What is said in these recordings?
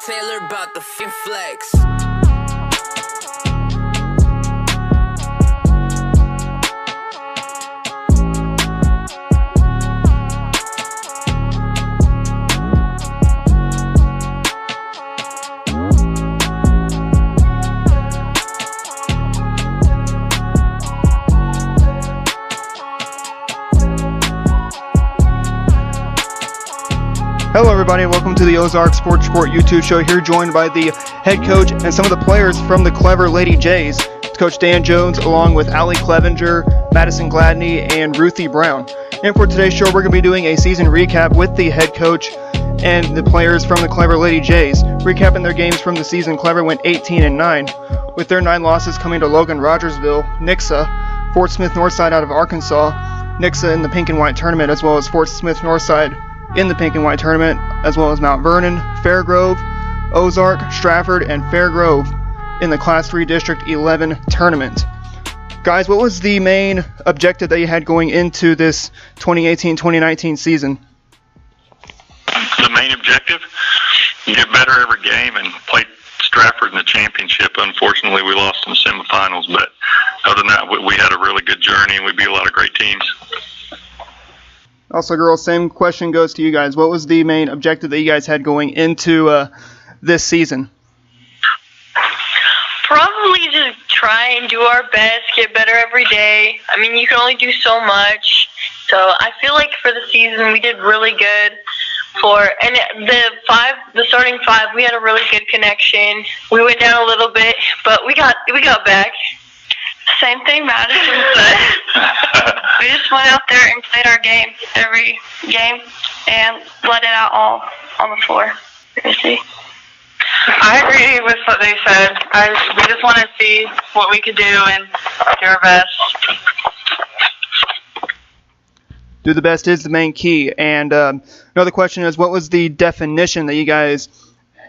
Taylor about the flex. Hello everybody, and welcome to the Ozarks Sports Report YouTube show. Here joined by the head coach and some of the players from the clever Lady Jays. It's Coach Dan Jones along with Allie Clevenger, Madison Gladney, and Ruthie Brown. And for today's show, we're going to be doing a season recap with the head coach and the players from the clever Lady Jays. Recapping their games from the season, Clever went 18-9, with their 9 losses coming to Logan Rogersville, Nixa, Fort Smith Northside out of Arkansas, Nixa in the Pink and White tournament, as well as Fort Smith Northside in the Pink and White tournament, as well as Mount Vernon, Fairgrove, Ozark, Stratford, and Fairgrove in the Class 3 District 11 tournament. Guys, what was the main objective that you had going into this 2018-2019 season? The main objective? Get better every game and play Stratford in the championship. Unfortunately, we lost in the semifinals, but other than that, we had a really good journey and we beat a lot of great teams. Also, girls, same question goes to you guys. What was the main objective that you guys had going into this season? Probably just try and do our best, get better every day. I mean, you can only do so much. So I feel like for the season we did really good. And the starting 5, we had a really good connection. We went down a little bit, but we got back. Same thing Madison said. We just went out there and played our game every game and let it out all on the floor. I agree with what they said. We just want to see what we could do and do our best. Do the best is the main key. And another question is, what was the definition that you guys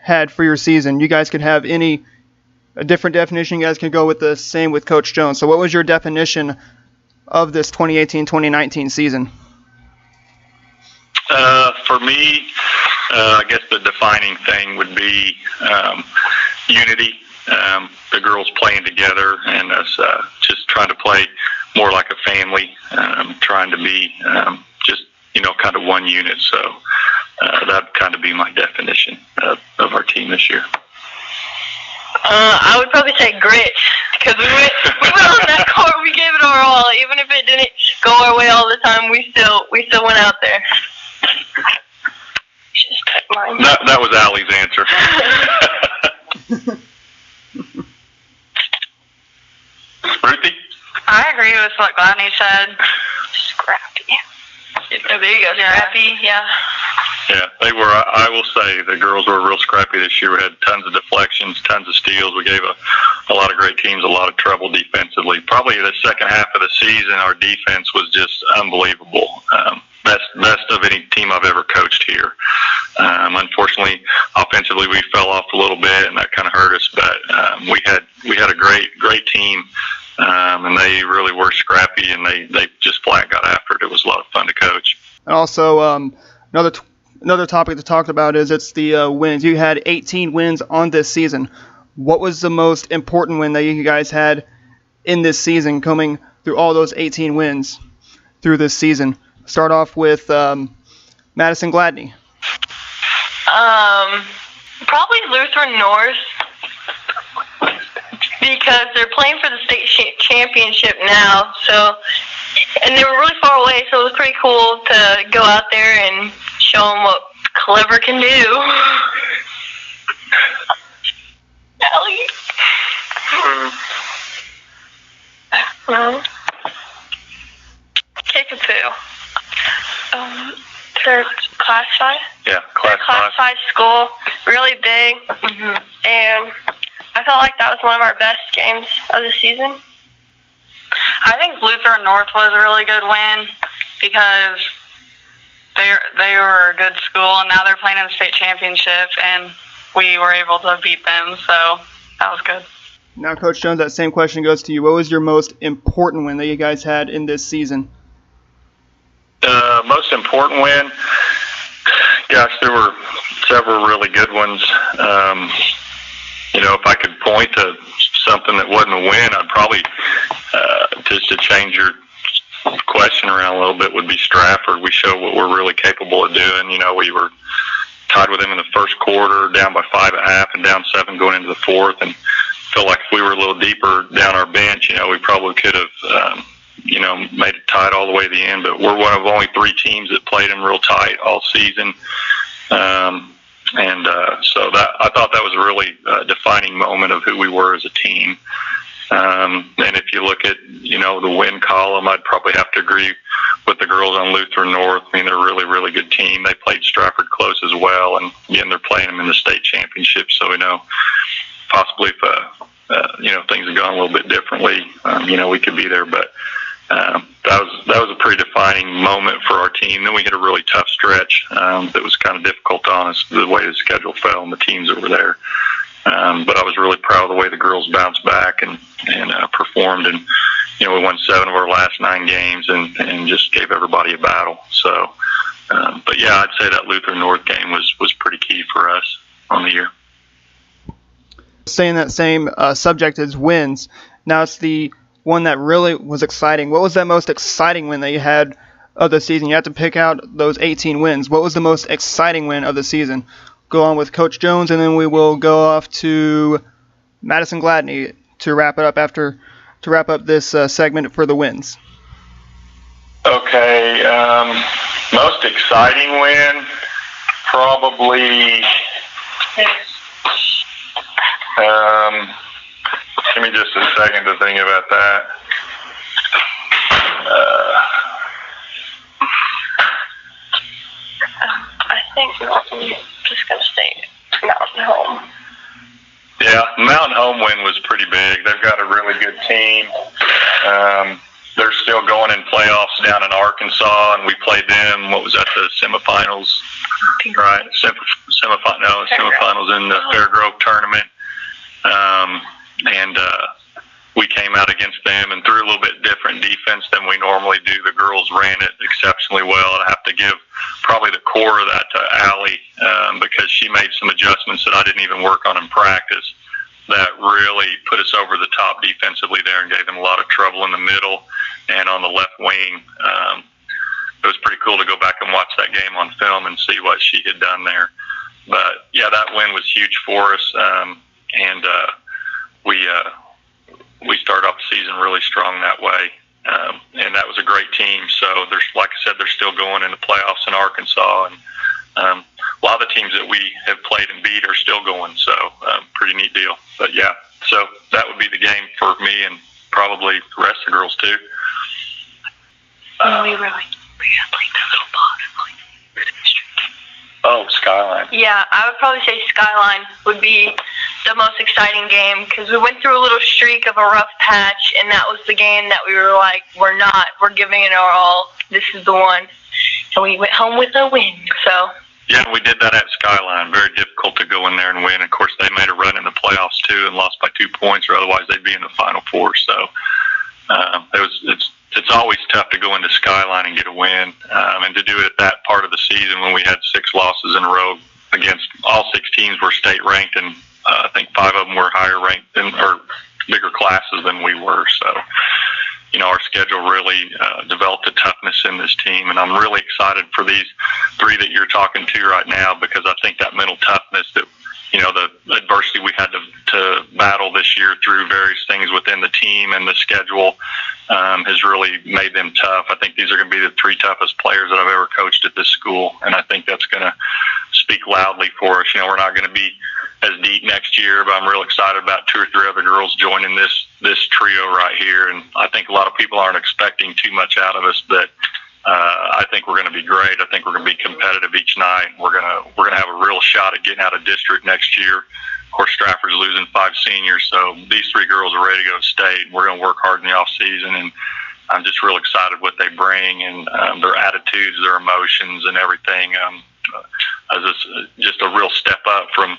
had for your season? You guys could have a different definition. You guys can go with the same with Coach Jones. So what was your definition of this 2018-2019 season? For me, I guess the defining thing would be unity, the girls playing together and us just trying to play more like a family, trying to be just, kind of one unit. So that'd kind of be my definition of our team this year. I would probably say grit, because we went on that court, we gave it our all. Even if it didn't go our way all the time, we still went out there. That was Allie's answer. Ruthie? I agree with what Gladney said. Scrappy. There you go, scrappy, yeah. Yeah, they were. I will say the girls were real scrappy this year. We had tons of deflections, tons of steals. We gave a lot of great teams a lot of trouble defensively. Probably the second half of the season, our defense was just unbelievable. Best of any team I've ever coached here. Unfortunately, offensively we fell off a little bit, and that kind of hurt us. But we had a great team, and they really were scrappy, and they just flat got after it. It was a lot of fun to coach. And also, another topic to talk about is it's the wins. You had 18 wins on this season. What was the most important win that you guys had in this season, coming through all those 18 wins through this season? Start off with Madison Gladney. Probably Lutheran North, because they're playing for the state championship now. So, and they were really far away, so it was pretty cool to go out there and show them what Clever can do. Allie. Kickapoo. They're Class 5? Yeah, Class 5 school, really big, and I felt like that was one of our best games of the season. I think Lutheran North was a really good win because they were a good school, and now they're playing in the state championship, and we were able to beat them, so that was good. Now, Coach Jones, that same question goes to you. What was your most important win that you guys had in this season? Most important win, gosh, there were several really good ones. If I could point to something that wasn't a win, I'd probably, just to change your question around a little bit, would be Stratford. We showed what we're really capable of doing. We were tied with them in the first quarter, down by 5.5 and down 7 going into the fourth, and felt like if we were a little deeper down our bench, we probably could have, made it tight all the way to the end. But we're one of only 3 teams that played them real tight all season. So that I thought that was a really defining moment of who we were as a team. And if you look at, the win column, I'd probably have to agree with the girls on Lutheran North. I mean, they're a really, really good team. They played Stratford close as well, and again, they're playing them in the state championship. So we know possibly if things had gone a little bit differently, we could be there. But that was a pretty defining moment for our team. Then we hit a really tough stretch that was kind of difficult on us, the way the schedule fell and the teams that were there. But I was really proud of the way the girls bounced back and performed. And, we won 7 of our last 9 games and just gave everybody a battle. So, but yeah, I'd say that Lutheran North game was pretty key for us on the year. Staying that same subject as wins, now it's the one that really was exciting. What was that most exciting win that you had of the season? You had to pick out those 18 wins. What was the most exciting win of the season? Go on with Coach Jones, and then we will go off to Madison Gladney to wrap it up to wrap up this segment for the wins. Okay, most exciting win, probably. Give me just a second to think about that. I think I'm just going to say Mountain Home. Yeah, Mountain Home win was pretty big. They've got a really good team. They're still going in playoffs down in Arkansas, and we played them. What was that, the semifinals? Right, semifinals in the Fairgrove tournament. We came out against them and threw a little bit different defense than we normally do. The girls ran it exceptionally well. I have to give probably the core of that to Allie because she made some adjustments that I didn't even work on in practice that really put us over the top defensively there and gave them a lot of trouble in the middle and on the left wing. It was pretty cool to go back and watch that game on film and see what she had done there. But, yeah, that win was huge for us, and we started off the season really strong that way, and that was a great team. So, like I said, they're still going in the playoffs in Arkansas, and a lot of the teams that we have played and beat are still going, so pretty neat deal. But, yeah, so that would be the game for me and probably the rest of the girls too. We had like that little pod. Oh, Skyline. Yeah, I would probably say Skyline would be the most exciting game because we went through a little streak of a rough patch, and that was the game that we were like, we're giving it our all. This is the one. And we went home with a win, so. Yeah, we did that at Skyline. Very difficult to go in there and win. Of course, they made a run in the playoffs too and lost by 2 points, or otherwise they'd be in the Final Four. So it's always tough to go into Skyline and get a win, and to do it at that part of the season when we had 6 losses in a row against all 6 teams were state ranked, and I think 5 of them were higher ranked or bigger classes than we were. So, our schedule really developed a toughness in this team, and I'm really excited for these 3 that you're talking to right now because I think that mental toughness that, the adversity we had to battle this year through various things within the team and the schedule has really made them tough. I think these are going to be the 3 toughest players that I've ever coached at this school, and I think that's going to speak loudly for us. We're not going to be as deep next year, but I'm real excited about 2 or 3 other girls joining this trio right here, and I think a lot of people aren't expecting too much out of us, but I think we're going to be great. I think we're going to be competitive each night. We're going to have a real shot at getting out of district next year. Of course, Stratford's losing 5 seniors, so these 3 girls are ready to go to state. We're going to work hard in the off season, and I'm just real excited what they bring and their attitudes, their emotions, and everything. Just a real step up from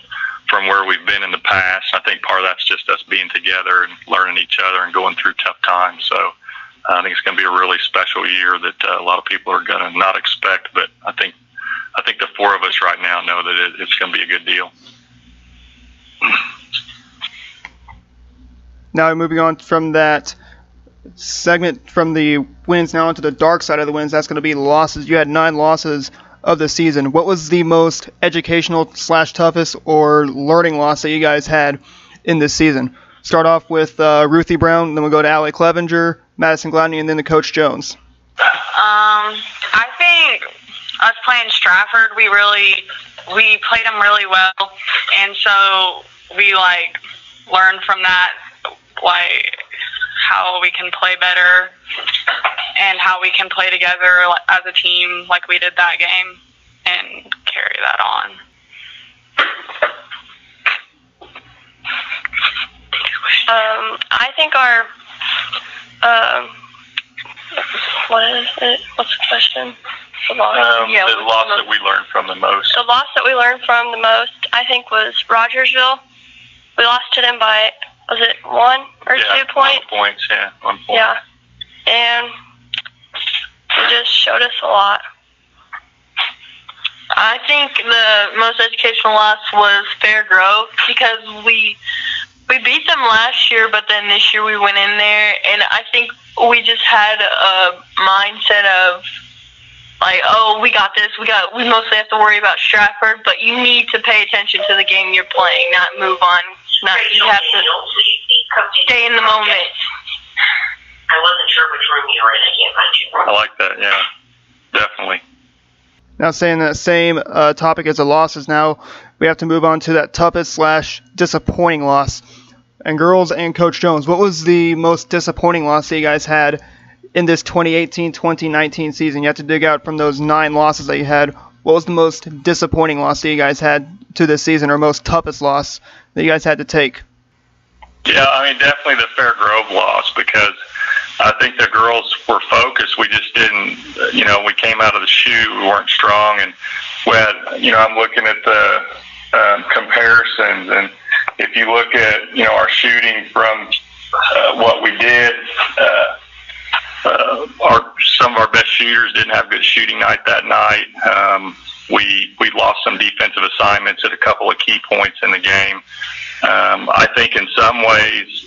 where we've been in the past. I think part of that's just us being together and learning each other and going through tough times. So I think it's going to be a really special year that a lot of people are going to not expect, but I think I think the four of us right now know that it's going to be a good deal. Now moving on from that segment from the wins now onto the dark side of the wins, that's going to be losses. You had 9 losses of the season. What was the most educational / toughest or learning loss that you guys had in this season? Start off with Ruthie Brown, then we'll go to Allie Clevenger, Madison Gladney, and then to Coach Jones. I think us playing Stratford, we played them really well, and so we learned from that how we can play better and how we can play together as a team like we did that game and carry that on. I think our what is it? What's the question? The loss. The loss that we learned from the most. The loss that we learned from the most, I think, was Rogersville. We lost to them by, was it 1 or 2 points? 1 point, yeah, 1 point. Yeah, and it just showed us a lot. I think the most educational loss was Fair Grove because we beat them last year, but then this year we went in there, and I think we just had a mindset of we got this. We mostly have to worry about Stratford, but you need to pay attention to the game you're playing, not move on. You have to stay in the moment. I wasn't sure which room you were in. I can't find you. I like that, yeah, definitely. Now, saying that same topic as the losses, now we have to move on to that toughest / disappointing loss. And girls and Coach Jones, what was the most disappointing loss that you guys had in this 2018-2019 season? You have to dig out from those 9 losses that you had. What was the most disappointing loss that you guys had to this season, or most toughest loss that you guys had to take? Yeah, I mean, definitely the Fair Grove loss, because I think the girls were focused. We just didn't, we came out of the chute, we weren't strong, and we had, I'm looking at the comparisons, and if you look at, our shooting from what we did, some of our best shooters didn't have good shooting night that night. We lost some defensive assignments at a couple of key points in the game. I think in some ways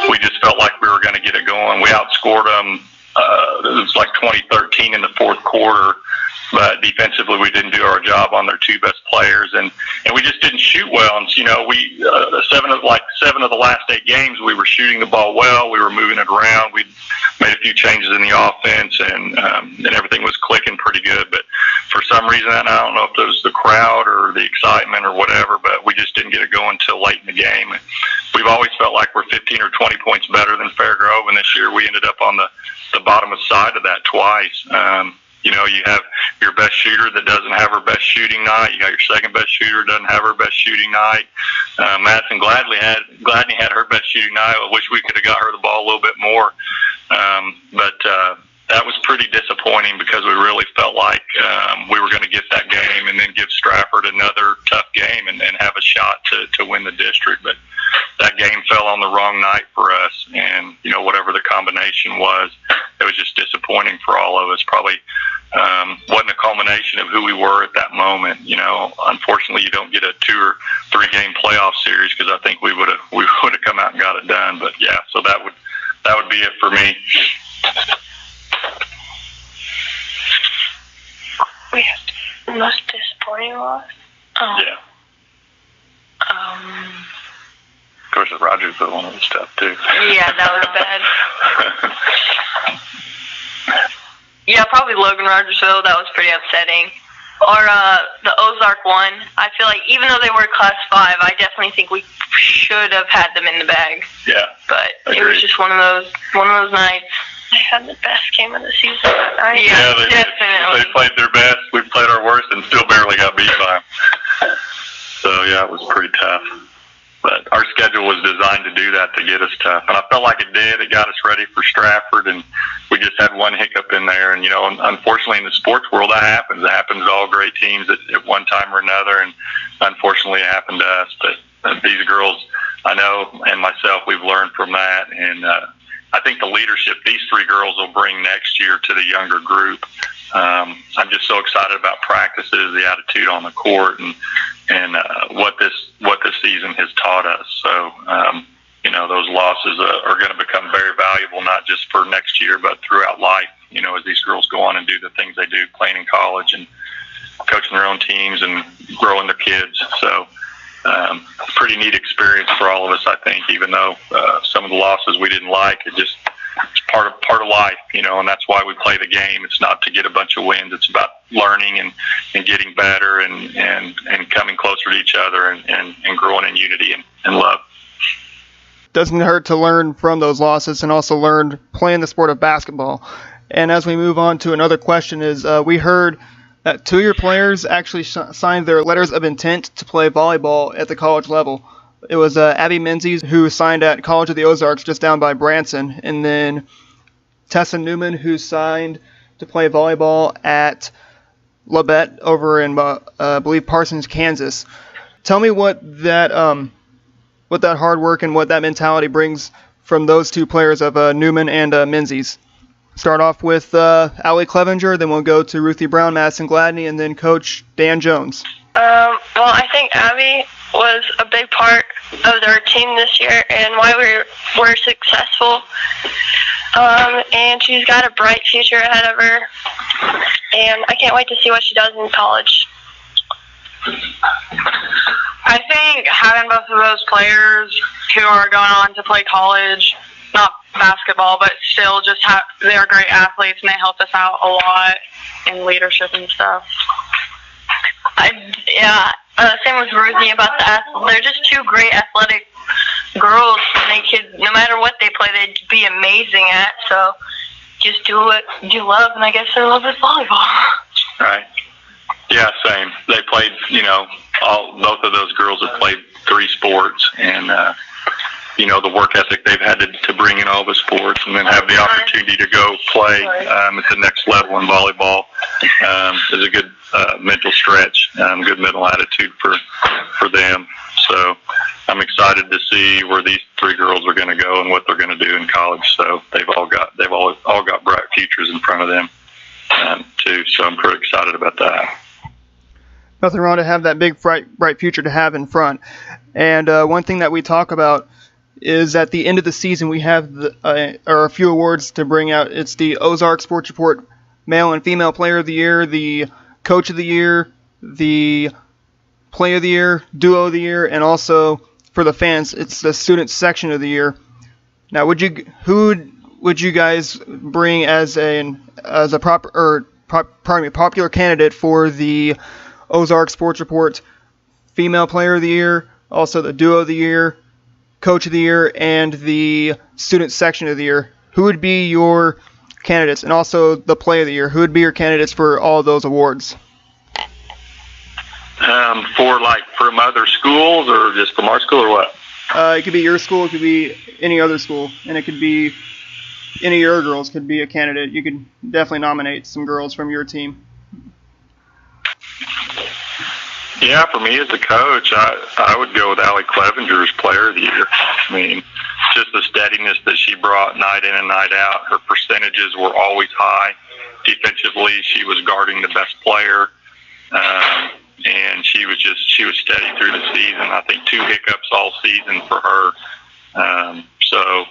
we just felt like we were going to get it going. We outscored them. It was like 2013 in the fourth quarter, but defensively we didn't do our job on their 2 best players, and we just didn't shoot well. And we 7 of the last 8 games we were shooting the ball well. We were moving it around. We made a few changes in the offense, and everything was clicking pretty good. But for some reason, and I don't know if it was the crowd or the excitement or whatever, but we just didn't get it going until late in the game. We've always felt like we're 15 or 20 points better than Fair Grove, and this year we ended up on the bottom side of that twice. You have your best shooter that doesn't have her best shooting night. You got your second best shooter that doesn't have her best shooting night. Madison Gladney had her best shooting night. I wish we could have got her the ball a little bit more. But that was pretty disappointing because we really felt like we were going to get that game and then give Stratford another tough game and have a shot to win the district. But that game fell on the wrong night for us, and whatever the combination was, it was just disappointing for all of us. Probably wasn't a culmination of who we were at that moment. Unfortunately, you don't get a 2 or 3 game playoff series, because I think we would have come out and got it done. But yeah, so that would be it for me. We have the most disappointing loss. Yeah. Of course, the Rogersville one was tough too. Yeah, that was bad. Yeah, probably Logan Rogersville. That was pretty upsetting. Or the Ozark one. I feel like even though they were Class 5, I definitely think we should have had them in the bag. Yeah. But agreed. It was just one of those nights. They had the best game of the season that night. Yeah, they definitely. They played their best. We played our worst and still barely got beat by them. So yeah, it was pretty tough. But our schedule was designed to do that, to get us tough. And I felt like it did. It got us ready for Stratford, and we just had one hiccup in there. And, unfortunately in the sports world, that happens. It happens to all great teams at one time or another, and unfortunately it happened to us. But these girls, I know, and myself, we've learned from that. And I think the leadership these 3 girls will bring next year to the younger group I'm just so excited about practices, the attitude on the court, and what this season has taught us. So, those losses are going to become very valuable, not just for next year, but throughout life, as these girls go on and do the things they do, playing in college and coaching their own teams and growing their kids. So, pretty neat experience for all of us, I think, even though some of the losses we didn't like. It's part of life, and that's why we play the game. It's not to get a bunch of wins. It's about learning and getting better and coming closer to each other and growing in unity and love. Doesn't hurt to learn from those losses and also learn playing the sport of basketball. And as we move on to another question is, we heard that 2 of your players actually signed their letters of intent to play volleyball at the college level. It was Abby Menzies, who signed at College of the Ozarks just down by Branson, and then Tessa Newman, who signed to play volleyball at Labette over in, I believe, Parsons, Kansas. Tell me what that hard work and what that mentality brings from those 2 players of Newman and Menzies. Start off with Allie Clevenger, then we'll go to Ruthie Brown, Madison Gladney, and then Coach Dan Jones. Well, I think Abby was a big part of our team this year and why we're successful. And she's got a bright future ahead of her, and I can't wait to see what she does in college. I think having both of those players who are going on to play college, not basketball, but still they're great athletes and they help us out a lot in leadership and stuff. Same with Ruthie about they're just 2 great athletic girls. They could, no matter what they play, they'd be amazing at. So just do what you love, and I guess their love is volleyball. Right. Yeah, same. They played, both of those girls have played 3 sports, and the work ethic they've had to bring in all the sports, and then have the opportunity to go play at the next level in volleyball is a good mental stretch, good mental attitude for them. So I'm excited to see where these 3 girls are going to go and what they're going to do in college. So they've all got bright futures in front of them too. So I'm pretty excited about that. Nothing wrong to have that big bright future to have in front. And one thing that we talk about is at the end of the season we have a few awards to bring out. It's the Ozarks Sports Report Male and Female Player of the Year, the Coach of the Year, the Player of the Year, Duo of the Year, and also for the fans, it's the Student Section of the Year. Now, who would you guys bring as a popular candidate for the Ozarks Sports Report Female Player of the Year, also the Duo of the Year, Coach of the Year, and the Student Section of the Year? Who would be your candidates? And also the Player of the Year. Who would be your candidates for all of those awards? From other schools or just from our school or what? It could be your school, it could be any other school, and it could be any of your girls could be a candidate. You could definitely nominate some girls from your team. Yeah, for me as a coach, I would go with Allie Clevenger as Player of the Year. I mean, just the steadiness that she brought night in and night out. Her percentages were always high. Defensively, she was guarding the best player, and she was steady through the season. I think 2 hiccups all season for her. So,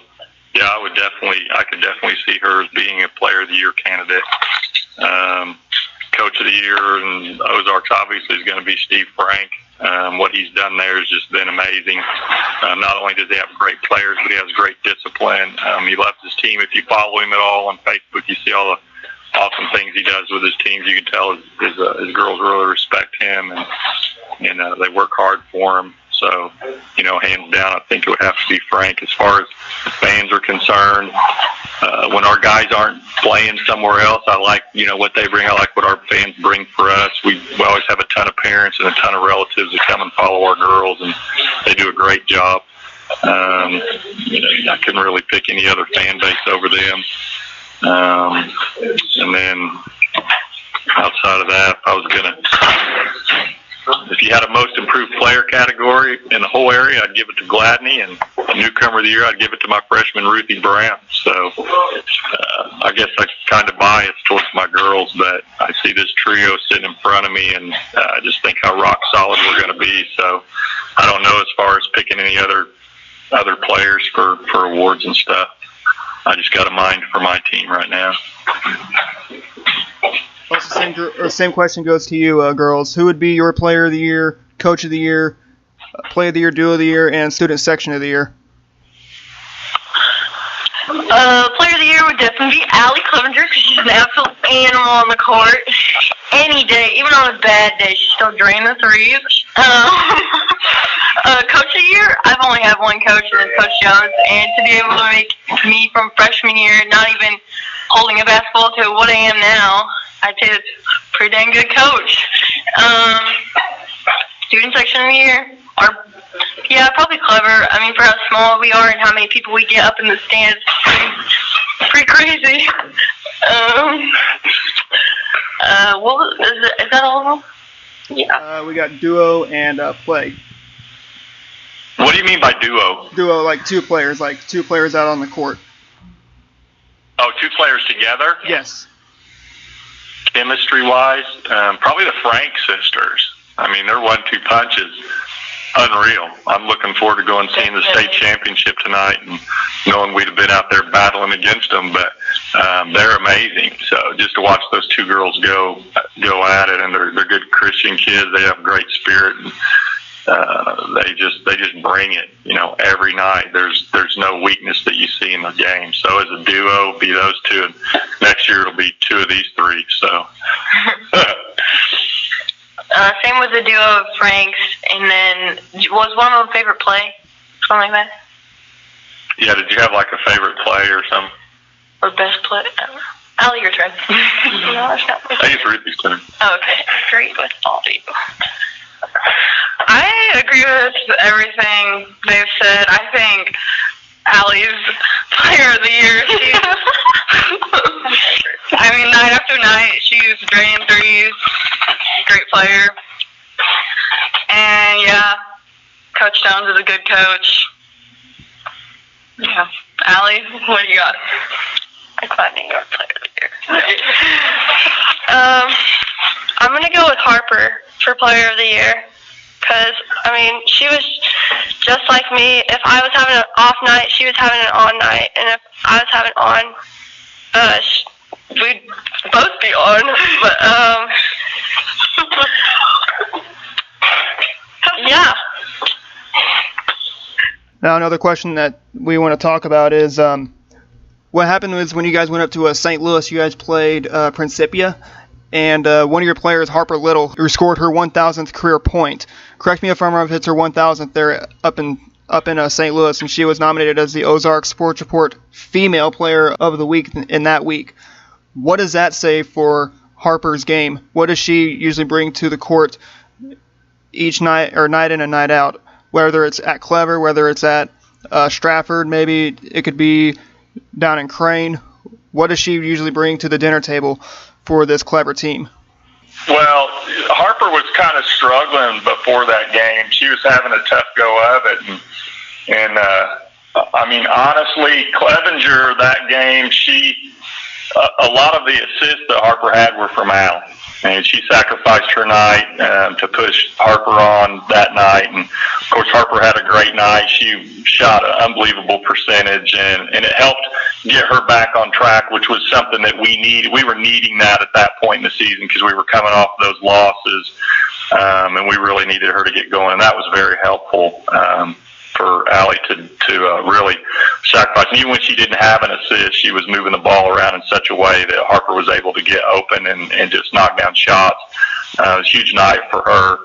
yeah, I could definitely see her as being a Player of the Year candidate. Coach of the Year in Ozarks obviously is going to be Steve Frank. What he's done there has just been amazing. Not only does he have great players, but he has great discipline. He loves his team. If you follow him at all on Facebook, you see all the awesome things he does with his teams. You can tell his girls really respect him, and they work hard for him. So, hands down, I think it would have to be Frank. As far as fans are concerned, when our guys aren't playing somewhere else, I like, what they bring. I like what our fans bring for us. We always have a ton of parents and a ton of relatives that come and follow our girls, and they do a great job. I couldn't really pick any other fan base over them. And then outside of that, if I was going to If you had a most improved player category in the whole area, I'd give it to Gladney, and newcomer of the year, I'd give it to my freshman Ruthie Brown. So I guess I kind of biased towards my girls, but I see this trio sitting in front of me, and I just think how rock solid we're going to be. So I don't know as far as picking any other players for awards and stuff. I just got a mind for my team right now. Also, same question goes to you, girls. Who would be your player of the year, coach of the year, play of the year, duo of the year, and student section of the year? Player of the year would definitely be Allie Clevenger, because she's an absolute animal on the court. Any day, even on a bad day, she's still draining the threes. Coach of the year, I've only had one coach, and it's Coach Jones. And to be able to make me from freshman year, not even holding a basketball to what I am now, I'd say that's a pretty dang good coach. Student section of the year, probably Clever. I mean, for how small we are and how many people we get up in the stands, pretty crazy. Is that all of them? Yeah. We got duo and play. What do you mean by duo? Duo, like two players out on the court. Oh, two players together? Yes. Chemistry-wise, probably the Frank sisters. I mean, their 1-2 punch is unreal. I'm looking forward to going and seeing the state championship tonight and knowing we'd have been out there battling against them, but they're amazing. So just to watch those two girls go at it, and they're good Christian kids. They have great spirit, and they just bring it, every night. There's no weakness that you see in the game. So as a duo, it'll be those two, and next year it'll be two of these three. So same with the duo of Franks, and then was one of them favorite play, something like that? Yeah, did you have like a favorite play or something? Or best play? Allie, your turn. No, it's not. I think it's Ruthie's turn. Oh, okay. Agree with all of you. I agree with everything they've said. I think Allie's player of the year. I mean, night after night, she's draining threes. Great player. And, yeah, Coach Jones is a good coach. Yeah. Allie, what do you got? I'm Gladney, your player of the year. I'm going to go with Harper for player of the year. Because, I mean, she was just like me. If I was having an off night, she was having an on night. And if I was having on, we'd both be on. But, yeah. Now, another question that we want to talk about is what happened was when you guys went up to St. Louis, you guys played Principia. And one of your players, Harper Little, who scored her 1,000th career point. Correct me if I'm wrong, if it's her 1,000th there up in St. Louis, and she was nominated as the Ozarks Sports Report Female Player of the Week in that week. What does that say for Harper's game? What does she usually bring to the court each night, or night in and night out? Whether it's at Clever, whether it's at Stratford, maybe it could be down in Crane. What does she usually bring to the dinner table for this Clever team? Well, Harper was kind of struggling before that game. She was having a tough go of it. And I mean, honestly, Clevenger, that game, a lot of the assists that Harper had were from Allie. And she sacrificed her night to push Harper on that night. And, of course, Harper had a great night. She shot an unbelievable percentage, and it helped get her back on track, which was something that we needed. We were needing that at that point in the season because we were coming off those losses, and we really needed her to get going. And that was very helpful for Allie to really sacrifice. And even when she didn't have an assist, she was moving the ball around in such a way that Harper was able to get open and just knock down shots. It was a huge night for her,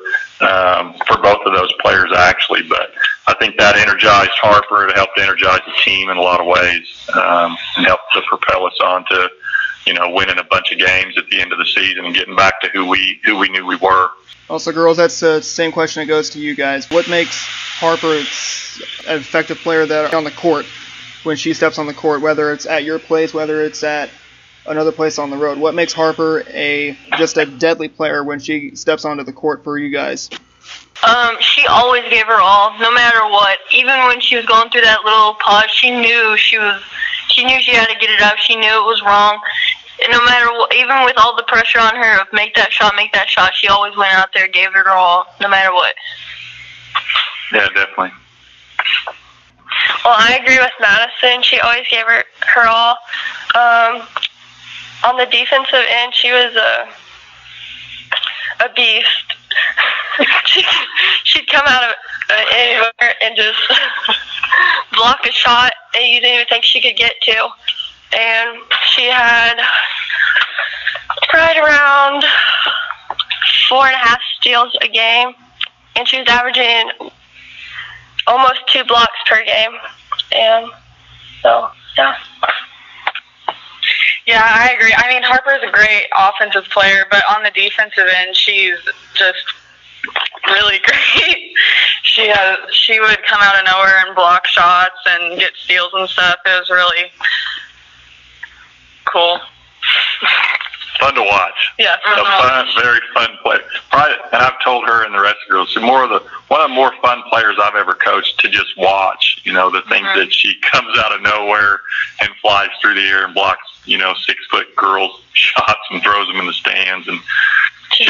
for both of those players, actually. But I think that energized Harper. It helped energize the team in a lot of ways, and helped to propel us on to, winning a bunch of games at the end of the season and getting back to who we knew we were. Also, girls, that's the same question that goes to you guys. What makes Harper an effective player that on the court when she steps on the court, whether it's at your place, whether it's at another place on the road. What makes Harper just a deadly player when she steps onto the court for you guys? She always gave her all, no matter what. Even when she was going through that little pause, she knew she had to get it up. She knew it was wrong. And no matter what, even with all the pressure on her of make that shot, she always went out there, gave it her all, no matter what. Yeah, definitely. Well, I agree with Madison. She always gave her all. On the defensive end, she was a beast. She'd come out of anywhere and just block a shot and you didn't even think she could get to. And she had right around 4.5 steals a game, and she was averaging almost 2 blocks per game. And so, yeah. Yeah, I agree. I mean, Harper's a great offensive player, but on the defensive end, she's just really great. She would come out of nowhere and block shots and get steals and stuff. It was really cool. Fun to watch. Yeah, Very fun play. Probably, and I've told her and the rest of the girls, she's one of the more fun players I've ever coached to just watch. You know, the things that she comes out of nowhere and flies through the air and blocks, 6-foot girls' shots and throws them in the stands. And she's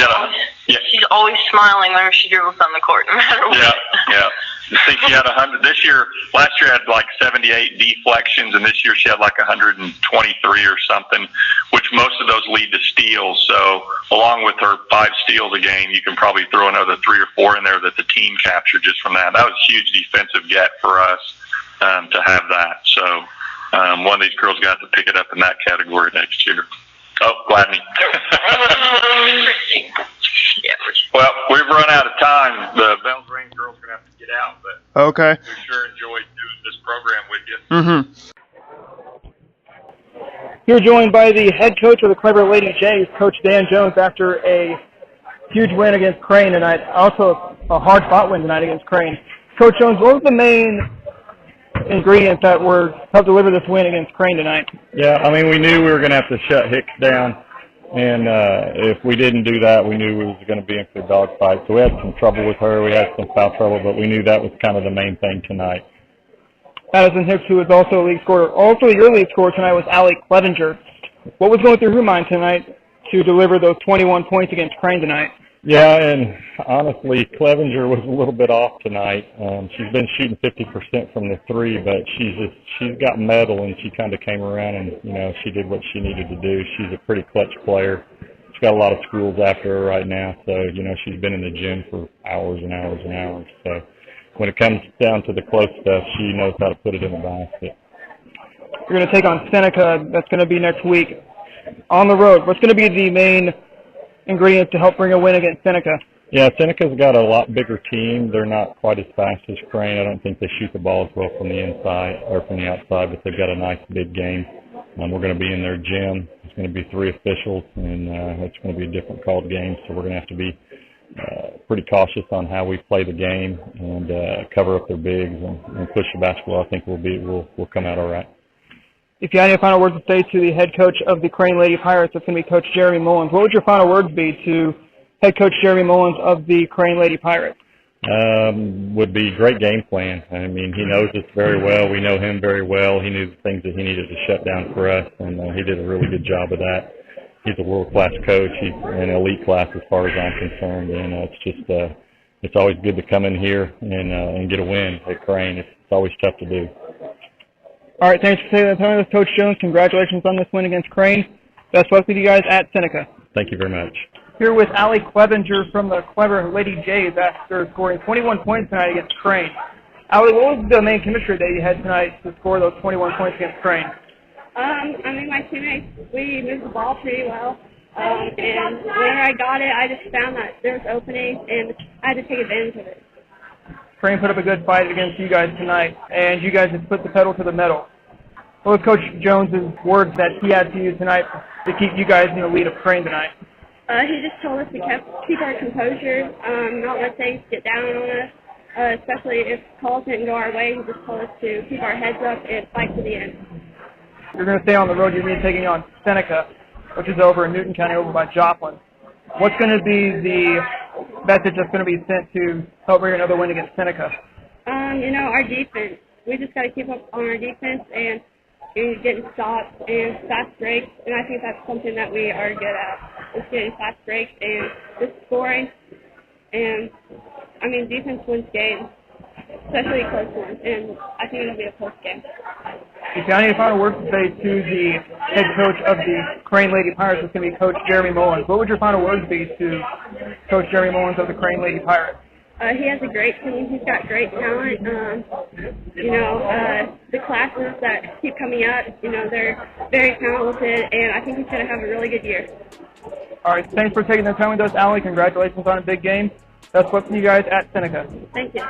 always smiling whenever she dribbles on the court, no matter what. Yeah. I think she had 100 this year. Last year had like 78 deflections, and this year she had like 123 or something, which most of those lead to steals. So along with her 5 steals a game, you can probably throw another 3 or 4 in there that the team captured just from that. That was a huge defensive get for us to have that. So one of these girls got to pick it up in that category next year. Oh, Gladney. Well, we've run out of time. The Bells Ring girls are going to have to get out, but okay. We sure enjoyed doing this program with you. Mm-hmm. You're joined by the head coach of the Clever Lady Jays, Coach Dan Jones, after a huge win against Crane tonight. Also a hard-fought win tonight against Crane. Coach Jones, what was the main ingredients that helped deliver this win against Crane tonight? Yeah, I mean, we knew we were going to have to shut Hicks down, and if we didn't do that, we knew we was going to be in for a dogfight. So we had some trouble with her. We had some foul trouble, but we knew that was kind of the main thing tonight. Madison Hicks, who was also a league scorer. Also, your league scorer tonight was Allie Clevenger. What was going through her mind tonight to deliver those 21 points against Crane tonight? Yeah, and honestly, Clevenger was a little bit off tonight. She's been shooting 50% from the 3, but she's got metal, and she kind of came around and she did what she needed to do. She's a pretty clutch player. She's got a lot of schools after her right now, so she's been in the gym for hours and hours and hours. So when it comes down to the close stuff, she knows how to put it in the basket. You're going to take on Seneca. That's going to be next week on the road. What's going to be the main ingredients to help bring a win against Seneca? Yeah, Seneca's got a lot bigger team. They're not quite as fast as Crane. I don't think they shoot the ball as well from the inside or from the outside, but they've got a nice big game. We're going to be in their gym. It's going to be 3 officials, and it's going to be a different called game, so we're going to have to be pretty cautious on how we play the game and cover up their bigs and push the basketball. I think we'll come out all right. If you had any final words to say to the head coach of the Crane Lady Pirates, that's going to be Coach Jeremy Mullins, what would your final words be to head coach Jeremy Mullins of the Crane Lady Pirates? Would be great game plan. I mean, he knows us very well. We know him very well. He knew the things that he needed to shut down for us, and he did a really good job of that. He's a world-class coach. He's in elite class as far as I'm concerned, and it's always good to come in here and get a win at Crane. It's always tough to do. All right, thanks for saying that, Tony. Coach Jones, congratulations on this win against Crane. Best luck with you guys at Seneca. Thank you very much. Here with Allie Clevenger from the Clever Lady Jays after scoring 21 points tonight against Crane. Allie, what was the main chemistry that you had tonight to score those 21 points against Crane? My teammates, we moved the ball pretty well. And whenever I got it, I just found that there was openings, and I had to take advantage of it. Crane put up a good fight against you guys tonight, and you guys have put the pedal to the metal. What was Coach Jones's words that he had to use tonight to keep you guys in the lead of Crane tonight? He just told us to keep our composure, not let things get down on us, especially if calls didn't go our way. He just told us to keep our heads up and fight to the end. You're going to stay on the road. You're going to be taking on Seneca, which is over in Newton County, over by Joplin. What's going to be the message that's going to be sent to help bring another win against Seneca? Our defense. We just got to keep up on our defense and getting stops and fast breaks, and I think that's something that we are good at, is getting fast breaks and just scoring. And, defense wins games, especially close ones, and I think it'll be a close game. If you have any final words to say to the head coach of the Crane Lady Pirates, it's going to be Coach Jeremy Mullins. What would your final words be to Coach Jeremy Mullins of the Crane Lady Pirates? He has a great team. He's got great talent. The classes that keep coming up, they're very talented, and I think he's going to have a really good year. All right, thanks for taking the time with us, Allie. Congratulations on a big game. Best luck to you guys at Seneca. Thank you.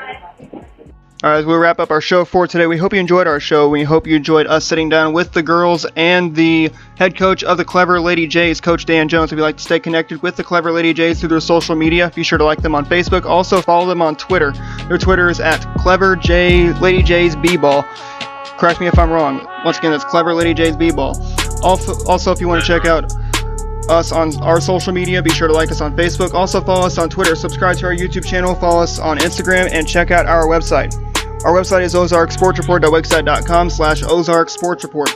All right, as we wrap up our show for today, we hope you enjoyed our show. We hope you enjoyed us sitting down with the girls and the head coach of the Clever Lady Jays, Coach Dan Jones. If you'd like to stay connected with the Clever Lady Jays through their social media, be sure to like them on Facebook. Also, follow them on Twitter. Their Twitter is at Clever Lady Jays B-Ball. Correct me if I'm wrong. Once again, that's Clever Lady Jays B-Ball. Also, if you want to check out us on our social media, be sure to like us on Facebook. Also, follow us on Twitter. Subscribe to our YouTube channel. Follow us on Instagram, and check out our website. Our website is ozarksportsreport.wixsite.com/ozarksportsreport.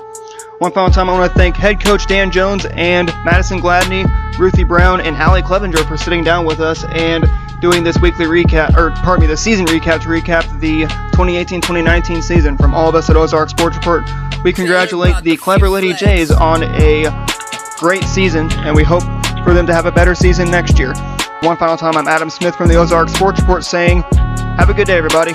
One final time, I want to thank head coach Dan Jones and Madison Gladney, Ruthie Brown, and Allie Clevenger for sitting down with us and doing this weekly recap, the season recap to recap the 2018-2019 season. From all of us at Ozark Sports Report, we congratulate the Clever Lady Jays on a great season, and we hope for them to have a better season next year. One final time, I'm Adam Smith from the Ozark Sports Report saying, have a good day, everybody.